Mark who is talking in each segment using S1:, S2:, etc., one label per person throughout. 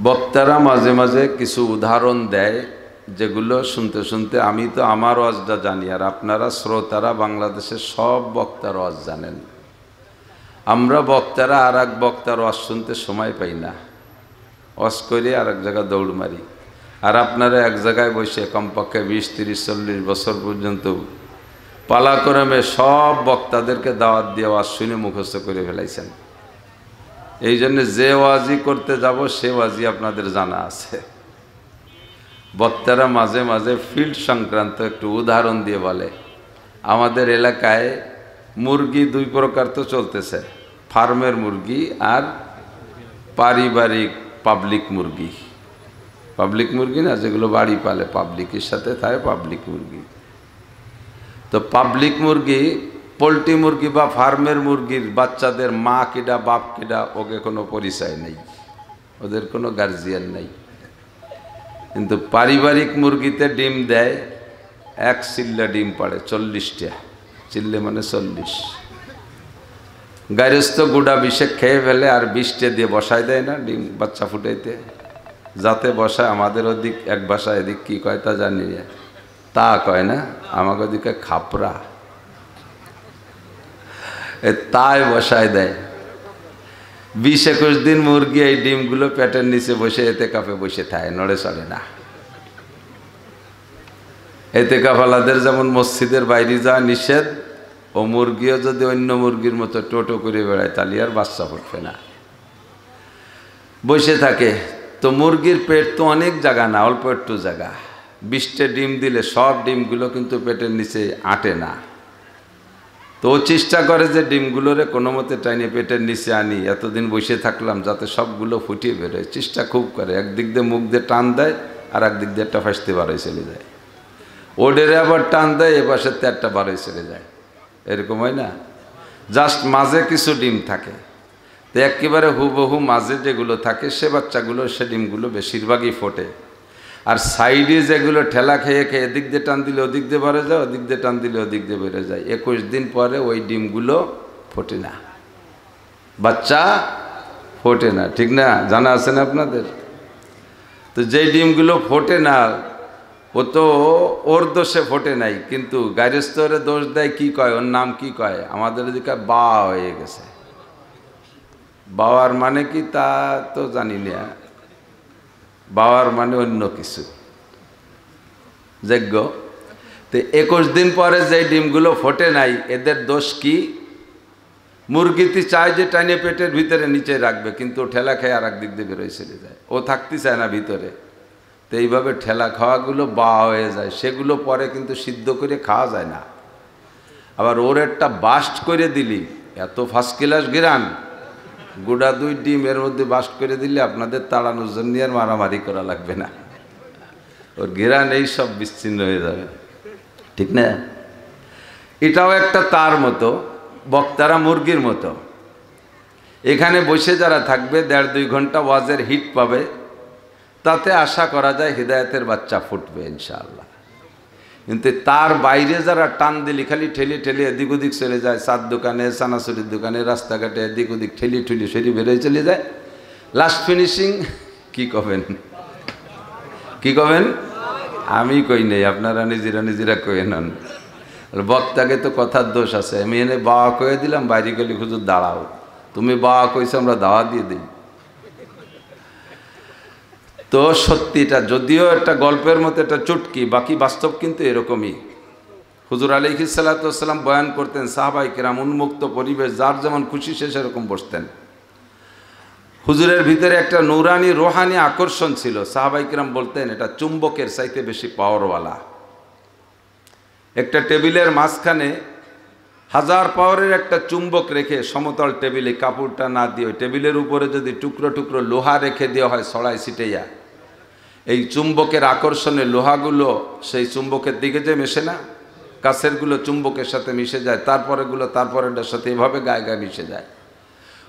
S1: বক্তারা মাঝে মাঝে কিছু উদাহরণ দেয় যেগুলো শুনতে শুনতে আমি তো আমার ওয়াজটা জানি, আর আপনারা শ্রোতারা বাংলাদেশের সব বক্তার ওয়াজ জানেন। আমরা বক্তারা আর এক বক্তার ওয়াজ শুনতে সময় পাই না, ওয়াজ করে আর এক জায়গায় দৌড় মারি। আর আপনারা এক জায়গায় বসে কমপক্ষে 20, 30, 40 বছর পর্যন্ত পালাক্রমে সব বক্তাদেরকে দাওয়াত দিয়ে ওয়াজ শুনে মুখস্থ করে ফেলাইছেন। এই জন্য যে ওয়াজি করতে যাব সে ওয়াজি আপনাদের জানা আছে। বক্তারা মাঝে মাঝে ফিল্ড সংক্রান্ত একটু উদাহরণ দিয়ে বলে, আমাদের এলাকায় মুরগি 2 প্রকার তো চলতেছে, ফার্মের মুরগি আর পারিবারিক পাবলিক মুরগি। পাবলিক মুরগি না, যেগুলো বাড়ি পালে পাবলিকের সাথে থাকে, পাবলিক মুরগি। তো পাবলিক মুরগি, পোলট্রি মুরগি বা ফার্মের মুরগির বাচ্চাদের মা কিডা বাপ কিডা ওকে কোনো পরিচয় নেই, ওদের কোনো গার্জিয়ান নেই। কিন্তু পারিবারিক মুরগিতে ডিম দেয়, 1 চিল্লা ডিম পাড়ে 40টা, চিল্লে মানে 40। গার্হস্থ গুড়া 20 খেয়ে ফেলে আর 20টা দিয়ে বসায় দেয় না ডিম বাচ্চা ফুটাইতে, যাতে বসায়। আমাদের ওদিক এক ভাষা, এদিক কি কয় তা জানি না, তা কয় না, আমাকে ওদিকে খাপড়া, তাই বসায় দেয়। 20-21 দিন মুরগি এই ডিমগুলো পেটের নিচে বসে এতেকাফে বসে থাকে, নড়ে চড়ে না। এতেকাফালাদের যেমন মসজিদের বাইরে যাওয়া নিষেধ, ও মুরগিও যদি অন্য মুরগির মতো টোটো করে বেড়ায় তাহলে আর বাচ্চা ফুটবে না, বসে থাকে। তো মুরগির পেট তো অনেক জায়গা না, অল্প একটু জায়গা। 20টা ডিম দিলে সব ডিমগুলো কিন্তু পেটের নিচে আটে না। তো ও চেষ্টা করে যে ডিমগুলোরে কোনো মতে টাইনে পেটের নিচে আনি, এতদিন বসে থাকলাম যাতে সবগুলো ফুটিয়ে বেরোয়, চেষ্টা খুব করে। একদিক দিয়ে মুখ দিয়ে টান দেয় আর একদিক দিয়ে একটা ফাঁসতে বারোয় চলে যায়, ওডেরে আবার টান দেয়, এ পাশে একটা বারোয় চলে যায়, এরকম হয় না? জাস্ট মাঝে কিছু ডিম থাকে, তো একেবারে হুবহু মাঝে যেগুলো থাকে সে বাচ্চাগুলো, সে ডিমগুলো বেশিরভাগই ফোটে। আর সাইডে যেগুলো ঠেলা খেয়ে খেয়ে এদিক দিয়ে টান দিলে ওদিক দিয়ে বেড়ে যায়, ওদিক দিয়ে টান দিলে ওদিক দিয়ে বেড়ে যায়। 21 দিন পরে ওই ডিমগুলো ফোটে না, বাচ্চা ফোটে না, ঠিক না? জানা আছে না আপনাদের? তো যেই ডিমগুলো ফোটে না, ও তো ওর দোষে ফোটে নাই, কিন্তু গার্হস্থ্যরে দোষ দেয়। কি কয় ওর নাম? কি কয় আমাদের এদিকে? বাওয়া হয়ে গেছে। বাওয়ার মানে কি তা তো জানি না, বাওয়ার মানে অন্য কিছু, যোগ্য। তো 21 দিন পরে যে ডিমগুলো ফোটে নাই, এদের দোষ কি? মুরগিটি চায় যে টাইনে পেটের ভিতরে নিচে রাখবে, কিন্তু ঠেলা খেয়ে আর এক দিক দিয়ে বেরোয় চলে যায়, ও থাকতে চায় না ভিতরে। তো এইভাবে ঠেলা খাওয়াগুলো বাওয়া হয়ে যায়, সেগুলো পরে কিন্তু সিদ্ধ করে খাওয়া যায় না। আবার ওর একটা বাস্ট করে দিলি, এত ফার্স্ট ক্লাস গিরান, গুড়া 2 ডিম এর মধ্যে বাস্ট করে দিলে আপনাদের তাড়ানোর জন্য আর মারামারি করা লাগবে না, ওর ঘেরান এই সব বিচ্ছিন্ন হয়ে যাবে, ঠিক না? এটাও একটা তার মতো, বক্তারা মুরগির মতো। এখানে বসে যারা থাকবে 1.5-2 ঘন্টা ওয়াজের হিট পাবে, তাতে আশা করা যায় হিদায়াতের বাচ্চা ফুটবে ইনশাআল্লাহ। কিন্তু তার বাইরে যারা টান দিলি, খালি ঠেলি ঠেলি এদিক ওদিক চলে যায়, চার দোকানে, চানাচুরির দোকানে, রাস্তাঘাটে এদিক ওদিক ঠেলি ঠুলি সরি বেরোয় চলে যায়, লাস্ট ফিনিশিং কি কবেন? কি কবেন? আমি কই নেই, আপনারা নিজেরা কয়ে নন। বক্তাকে তো কথার দোষ আছে। আমি এনে বাবা কয়ে দিলাম, বাইরে গেলে হুজুর দাঁড়াও, তুমি বাবা কইছো, আমরা দাওয়া দিয়ে দিই। তো সত্যিটা যদিও একটা গল্পের মতো, একটা চুটকি, বাকি বাস্তব কিন্তু এরকমই। হুজুর আলাইহিস সালাতু ওয়াস সালাম বয়ান করতেন, সাহাবায়ে কেরাম উন্মুক্ত পরিবেশ, যার যেমন খুশি সে সেরকম বসতেন। হুজুরের ভিতরে একটা নূরানি রোহানি আকর্ষণ ছিল। সাহাবায়ে কেরাম বলতেন এটা চুম্বকের চাইতে বেশি পাওয়ারওয়ালা। একটা টেবিলের মাঝখানে 1000 পাওয়ারের একটা চুম্বক রেখে সমতল টেবিলে কাপড়টা না দিয়ে টেবিলের উপরে যদি টুকরো টুকরো লোহা রেখে দেওয়া হয় ছড়াই ছিটাইয়া, এই চুম্বকের আকর্ষণে লোহাগুলো সেই চুম্বকের দিকে যে মেশে না, কাছেরগুলো চুম্বকের সাথে মিশে যায়, তারপরেরটার সাথে এভাবে গায়ে গায়ে মিশে যায়।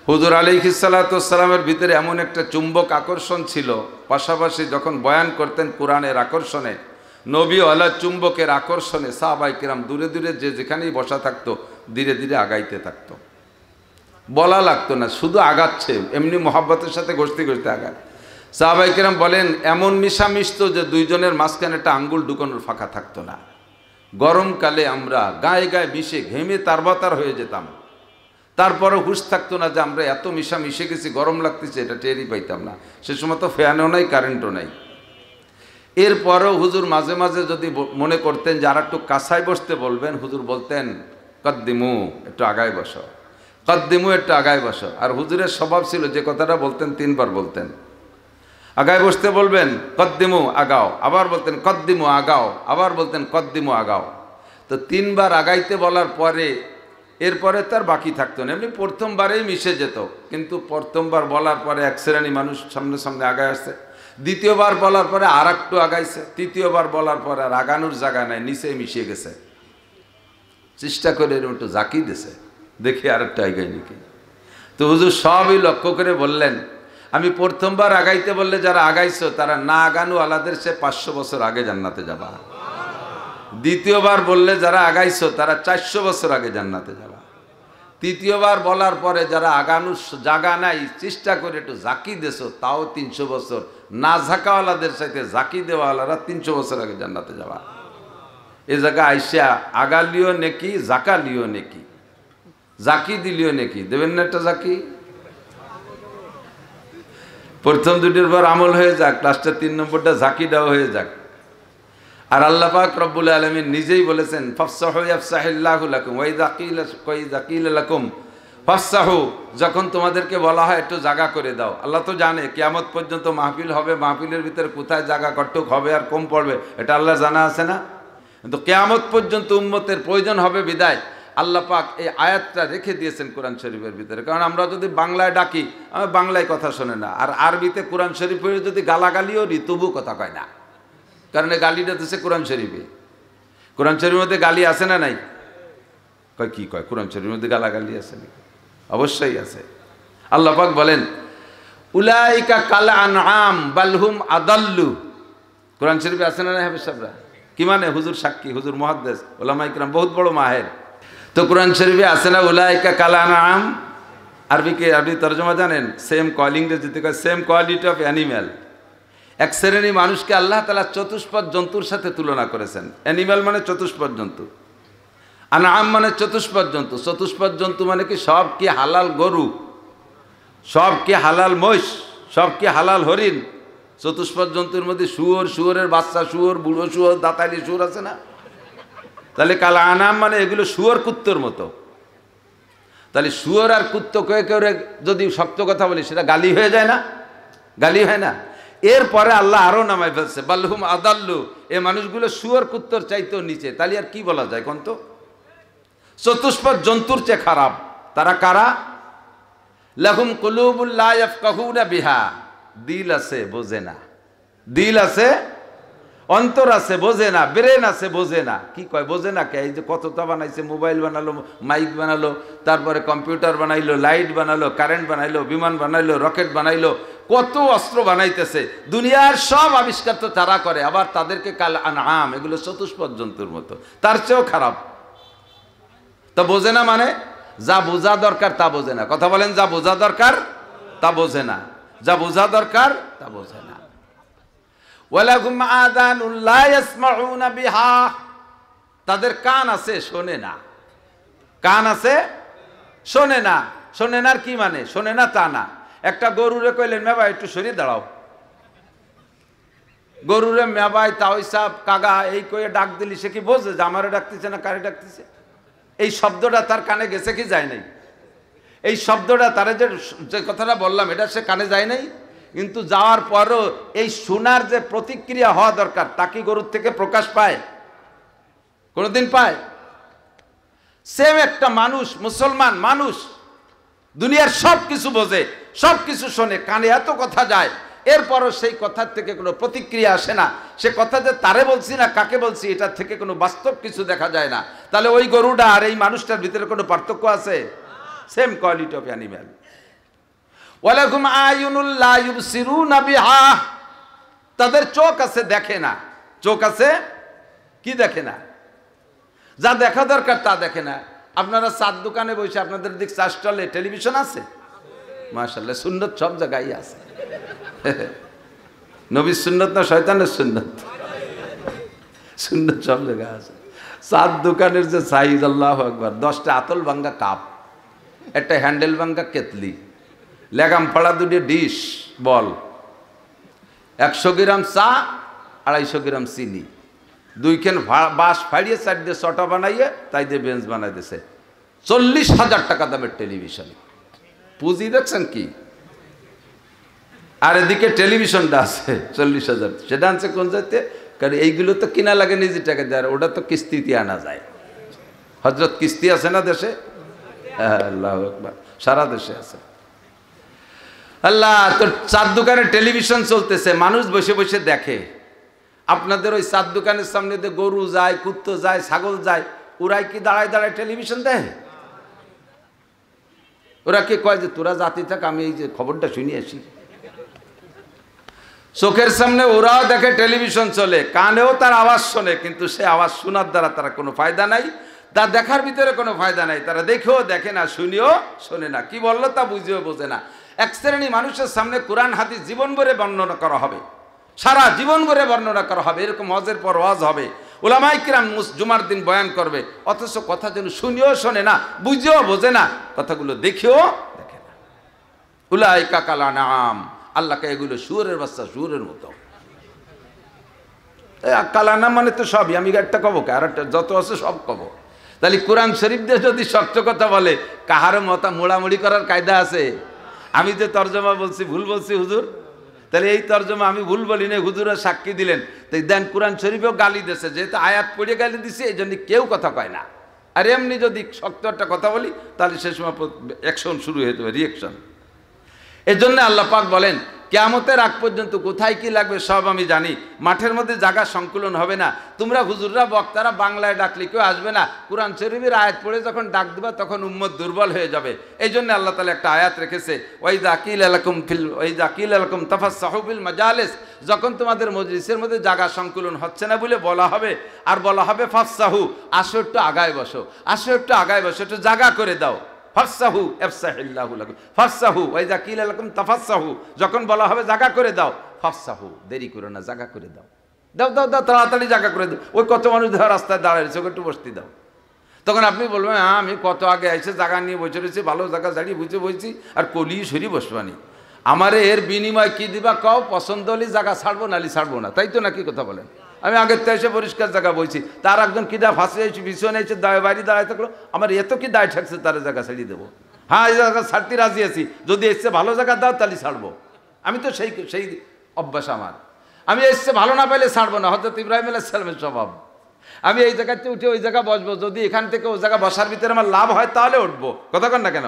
S1: হুজুর আলাইহিস সালাতু ওয়াস সালামের ভিতরে এমন একটা চুম্বক আকর্ষণ ছিল, পাশাপাশি যখন বয়ান করতেন কোরআনের আকর্ষণে, নবী আল্লাহ চুম্বকের আকর্ষণে সাহাবায়ে কেরাম দূরে দূরে যে যেখানেই বসা থাকতো ধীরে ধীরে আগাইতে থাকতো, বলা লাগতো না, শুধু আগাচ্ছে, এমনি মোহাব্বতের সাথে ঘষতে ঘষতে আগায়। সাহাবায়ে কেরাম বলেন এমন মিশা মিশতো যে দুইজনের মাঝখানে একটা আঙ্গুল ঢুকানোর ফাঁকা থাকতো না। গরমকালে আমরা গায়ে গায়ে মিশে ঘেমে তারবাতার হয়ে যেতাম, তারপরে হুঁশ থাকতো না যে আমরা এত মিশা মিশে গেছি, গরম লাগতেছে, এটা টেরই পাইতাম না। সে সময় তো ফ্যানও নাই, কারেন্টও নাই। এরপরেও হুজুর মাঝে মাঝে যদি মনে করতেন যে আর একটু কাছায় বসতে বলবেন, হুজুর বলতেন কদ্দিমু, একটু আগায় বসো, কদ্দিমু, একটু আগায় বসো। আর হুজুরের স্বভাব ছিল যে কথাটা বলতেন 3 বার বলতেন। আগায় বসতে বলবেন কদ্দিমু আগাও, আবার বলতেন কদ্দিমু আগাও, আবার বলতেন কদ্দিমু আগাও। তো 3 বার আগাইতে বলার পরে এরপরে তার বাকি থাকতো না। এমনি প্রথমবারেই মিশে যেত, কিন্তু প্রথমবার বলার পরে এক শ্রেণী মানুষ সামনে সামনে আগায় আসছে, দ্বিতীয়বার বলার পরে আর একটু আগাইছে, তৃতীয়বার বলার পরে আর আগানোর জায়গা নাই, নিচে মিশিয়ে গেছে। চেষ্টা করে এরকম একটু জাকি দিছে, দেখি আর একটু আগাই নাকি। তো হুজুর সবই লক্ষ্য করে বললেন, আমি প্রথমবার আগাইতে বললে যারা আগাইছো তারা না আগানো আলাদের সে 500 বছর আগে জান্নাতে যাবা। দ্বিতীয়বার বললে যারা আগাইছো তারা 400 বছর আগে জান্নাতে যাবা। তৃতীয়বার বলার পরে যারা আগানোর জায়গা নাই, চেষ্টা করে একটু জাকি দেছো, তাও 300 বছর। না ঝাঁকাওয়ালাদের সাথে জাকি দেওয়ালারা 300 বছর আগে জান্নাতে যাবা। এ জায়গা আইসা আগালিও নেকি, জাকালিও নেকি, জাকি দিলিও নেকি। দেবেন না একটা জাকি? প্রথম দুটির পর আমল হয়ে যাক, লাস্টের 3 নম্বরটা জাকি দেওয়া হয়ে যাক। আর আল্লাহ পাক রব্বুল আলামিন নিজেই বলেছেন ফাফসাহু ইয়াফসাহিল্লাহু লাকুম ওয়া ইযা কিলা লাকুম ফাফসাহু, যখন তোমাদেরকে বলা হয় একটু জায়গা করে দাও। আল্লাহ তো জানে কিয়ামত পর্যন্ত মাহফিল হবে, মাহফিলের ভিতরে কোথায় জায়গা কটুক হবে আর কম পড়বে, এটা আল্লাহ জানা আছে না? কিন্তু কিয়ামত পর্যন্ত উম্মতের প্রয়োজন হবে বিদায় আল্লাহ পাক এই আয়াতটা রেখে দিয়েছেন কোরআন শরীফের ভিতরে। কারণ আমরা যদি বাংলায় ডাকি, বাংলায় কথা শোনে না, আর আরবিতে কোরআন শরীফের যদি গালাগালিও দিই তবু কথা কয় না, কারণ এই গালিটা দিচ্ছে কোরআন শরীফে। কোরআন শরীফের মধ্যে গালি আছে না নাই? কয় কি কয়, কোরআন শরীফের মধ্যে গালাগালি আছে নাকি? অবশ্যই আছে। আল্লাহ পাক বলেন উলাইকা কাল আনআম বাল হুম আদাল্লু। কোরআন শরীফে আছে না হাফেজ সাহেবরা? কি মানে? হুজুর সাক্ষী, হুজুর মুহাদ্দিস, উলামা ইকরাম বহুত বড় মাহের। তো কোরআন শরীফে আছে না উলাইকা কাল আনআম? আরবি তরজমা জানেন? সেম কলিং যেতে কয় সেম কোয়ালিটি অফ অ্যানিম্যাল। এক শ্রেণী মানুষকে আল্লাহ তাআলা চতুষ্পদ জন্তুর সাথে তুলনা করেছেন। অ্যানিম্যাল মানে চতুষ্পদ জন্তু, আনআম মানে চতুষ্পদ জন্তু। চতুষ্পদ জন্তু মানে কি? সব কি হালাল গরু, সব কি হালাল মহিষ, সব কি হালাল হরিণ? চতুষ্পদ জন্তুর মধ্যে শুয়োর, শুয়োরের বাচ্চা শুয়োর, বুড়ো শুয়োর, দাঁতালি শুয়োর আছে না? তাহলে কাল আনাম মানে এগুলো শুয়োর কুত্তর মতো। তাহলে শুয়োর আর কুত্তো কে করে যদি শক্ত কথা বলি সেটা গালি হয়ে যায় না? গালি হয় না? এরপরে আল্লাহ আরো নামায় ফেলছে বালহুম আদাল্লু, এ মানুষগুলো শুয়োর কুত্তর চাইতেও নিচে। তাহলে আর কি বলা যায় কোন? তো চতুষ্পদ জন্তুর চেয়ে খারাপ। তারা কারা? লাহুম কুলুবুল লা ইয়াফকাহুনা বিহা, দিল আছে বোঝে না, দিল আছে, অন্তর আছে বোঝে না, ব্রেন আছে বোঝে না। কি কয় বোঝে না কে? এই যে কতটা বানাইছে, মোবাইল বানালো, মাইক বানালো, তারপরে কম্পিউটার বানাইলো, লাইট বানালো, কারেন্ট বানাইলো, বিমান বানাইলো, রকেট বানাইলো, কত অস্ত্র বানাইতেছে। দুনিয়ার সব আবিষ্কার তো তারা করে, আবার তাদেরকে কাল আনআম, এগুলো চতুষ্পদ জন্তুর মতো, তার চেয়েও খারাপ। তা বোঝে না মানে যা বোঝা দরকার তা বোঝে না। কথা বলেন, যা বোঝা দরকার তা বোঝে না, যা বোঝা দরকার তা বোঝে না। ওয়ালাহুম আযানুন লা ইয়াসমাউনা বিহা, তাদের কান আছে শোনে না, কান আছে শোনে না। শোনে না কি মানে? শোনে না তা না। একটা গরুরে কইলেন মেবাই একটু সরিয়ে দাঁড়াও, গরুরে মেবাই তাওই সাহেব কাগা এই কয়ে ডাক দিলি সে কি বোঝে যে আমারে ডাকতেছে না কারে ডাকতেছে? এই শব্দটা তার কানে গেছে কি যায় নাই? এই শব্দটা তারে যে কথাটা বললাম এটা সে কানে যায় নাই, কিন্তু যাওয়ার পরও এই শোনার যে প্রতিক্রিয়া হওয়া দরকার তা কি গরুর থেকে প্রকাশ পায়? কোনোদিন পায়? সেম একটা মানুষ, মুসলমান মানুষ, দুনিয়ার সব কিছু বোঝে, সব কিছু শোনে, কানে এত কথা যায়, এরপরও সেই কথার থেকে কোনো প্রতিক্রিয়া আসে না। সে কথা যে তারে বলছি না কাকে বলছি এটার থেকে কোনো বাস্তব কিছু দেখা যায় না। তাহলে ওই গরুটা আর এই মানুষটার ভিতরে কোনো পার্থক্য আছে? Same quality of animal. ওয়ালাকুম আয়ুনুল লা ইউবসিরুনা বিহা, তাদের চোখ আছে দেখে না। চোখ আছে কি দেখে না? যা দেখা দরকার তা দেখে না। আপনারা চার দোকানে বসে আপনাদের দিক চা স্টলে টেলিভিশন আছে? মাশাআল্লাহ, সুন্নত সব জায়গায় আছে। নবীর সুন্নত না শয়তানের সুন্নত? সুন্নত সব জায়গায় আছে। চার দোকানের যে সাইজ, আল্লাহু আকবার, 10টা আতল ভাঙ্গা কাপ, একটা হ্যান্ডেল ভাঙ্গা কেতলি, লেগাম ফাড়া দুটি ডিশ বল, 100 গ্রাম চা, 250 গ্রাম চিনি, 2 খান বাঁশ ফাড়িয়ে 4 দিয়ে চটা বানাইয়ে তাই দিয়ে বেঞ্চ বানাই দিয়েছে। 40,000 টাকা দামের টেলিভিশন। পুঁজি দেখছেন কি? আর এদিকে টেলিভিশনটা আছে 40,000, সেটা আনছে কোন যাইতে? কারণ এইগুলো তো কিনা লাগে নিজে টাকা দেয়, ওটা তো কিস্তিতে আনা যায়। হজরত কিস্তি আছে না দেশে? আল্লাহু আকবার, সারা দেশে আছে। আল্লাহ, তো চার দোকানে টেলিভিশন চলতেছে, মানুষ বসে বসে দেখে। আপনাদের ওই চার দোকানের সামনে দিয়ে গরু যায়, কুত্তো যায়, ছাগল যায়, ওরাই কি দাঁড়ায় দাঁড়ায় টেলিভিশন দেয়? ওরা কি কয় যে তোরা জাতি থাক, আমি এই যে খবরটা শুনে আসি? চোখের সামনে ওরাও দেখে টেলিভিশন চলে, কানেও তার আওয়াজ শোনে, কিন্তু সে আওয়াজ শোনার দ্বারা তারা কোনো ফায়দা নাই, তার দেখার ভিতরে কোনো ফায়দা নাই। তারা দেখেও দেখে না, শুনেও শোনে না, কি বললো তা বুঝেও বোঝে না। এক শ্রেণী মানুষের সামনে কোরআন হাদিস জীবন ভরে বর্ণনা করা হবে, সারা জীবন ভরে বর্ণনা করা হবে, এরকম হজের পর হজ হবে, উলামায়ে কিরাম জুমার দিন বয়ান করবে, অথচ কথা যেন শুনেও শোনে না, বুঝেও বোঝে না, কথাগুলো দেখেও দেখে না। উলাইকা কাল আনআম, আল্লাহকে এগুলো শুয়োরের বাচ্চা, শুয়োরের মতো। কালানা মানে তো সবই, আমি একটা কব আর একটা যত আছে সব কব। তাহলে কোরআন শরীফ দিয়ে যদি সত্য কথা বলে, কাহারও মতা মোড়ামুড়ি করার কায়দা আছে? আমি যে তর্জমা বলছি ভুল বলছি হুজুর, তাহলে এই তর্জমা আমি ভুল বলি না, হুজুরা সাক্ষী দিলেন। তাই দেন কোরআন শরীফেও গালি দিয়েছে, যেহেতু আয়াত পড়ে গালি দিছে, এই জন্য কেউ কথা কয় না। আর এমনি যদি শক্ত একটা কথা বলি, তাহলে সে সময় অ্যাকশন শুরু হয়ে যাবে, রিয়েকশন। এই জন্য আল্লাহ পাক বলেন, কিয়ামতের আগ পর্যন্ত কোথায় কি লাগবে সব আমি জানি। মাঠের মধ্যে জায়গা সংকুলন হবে না। তোমরা হুজুররা বক্তারা বাংলায় ডাকলে কেউ আসবে না। কোরআন শরীফের আয়াত পড়ে যখন ডাক দিবা, তখন উম্মত দুর্বল হয়ে যাবে। এই জন্য আল্লাহ তাআলা একটা আয়াত রেখেছে, ওয়াইযা কিল লাকুম তাফাসসাহু ফিল মাজালিস, যখন তোমাদের মজলিসের মধ্যে জায়গা সংকুলন হচ্ছে না বলে বলা হবে, আর বলা হবে ফাফসাহু, আসো একটু আগায় বসো, আসো একটু আগায় বসো, একটু জায়গা করে দাও। ফাফসাহু ইফসাহিল্লাহু লাকুম, ফাফসাহু ওয়াইযা কিল লাকুম তাফাসসাহু, যখন বলা হবে জায়গা করে দাও, ফাফসাহু, দেরি করো না, জায়গা করে দাও, দাও দাও দাও, তাড়াতাড়ি জায়গা করে দাও। ওই কত মানুষ ধর রাস্তায় দাঁড়ায় রয়েছে, ওকে একটু বসতে দাও। তখন আপনি বলবেন, হ্যাঁ আমি কত আগে এসে জায়গা নিয়ে বসে রয়েছি, ভালো জায়গা দাঁড়িয়ে বুঝে বসছি, আর কলি সরি বসবানি, আমারে এর বিনিময় কি দিবা কও, পছন্দ হলে জায়গা ছাড়বো, নালি ছাড়বো না, তাই তো নাকি কথা বলেন? আমি আগের তো এসে পরিষ্কার জায়গা বলছি, তার একজন কিনা ফাঁসে এসে পিছনে এসে বাইরে দাঁড়ায় থাকলো, আমার এত কি দায় ঠাকছে তার জায়গা ছাড়িয়ে দেবো? হ্যাঁ, এই জায়গা ছাড়তে রাজি আছি, যদি এসছে ভালো জায়গা দাও তাহলে ছাড়বো। আমি তো সেই অভ্যাস আমার, আমি এসছে ভালো না পাইলে ছাড়বো না। হযরত ইব্রাহিম আলাইহিস সালামের স্বভাব, আমি এই জায়গাতে উঠে ওই জায়গা বসবো, যদি এখান থেকে ওই জায়গা বসার ভিতরে আমার লাভ হয় তাহলে উঠবো, কথা কন না কেন?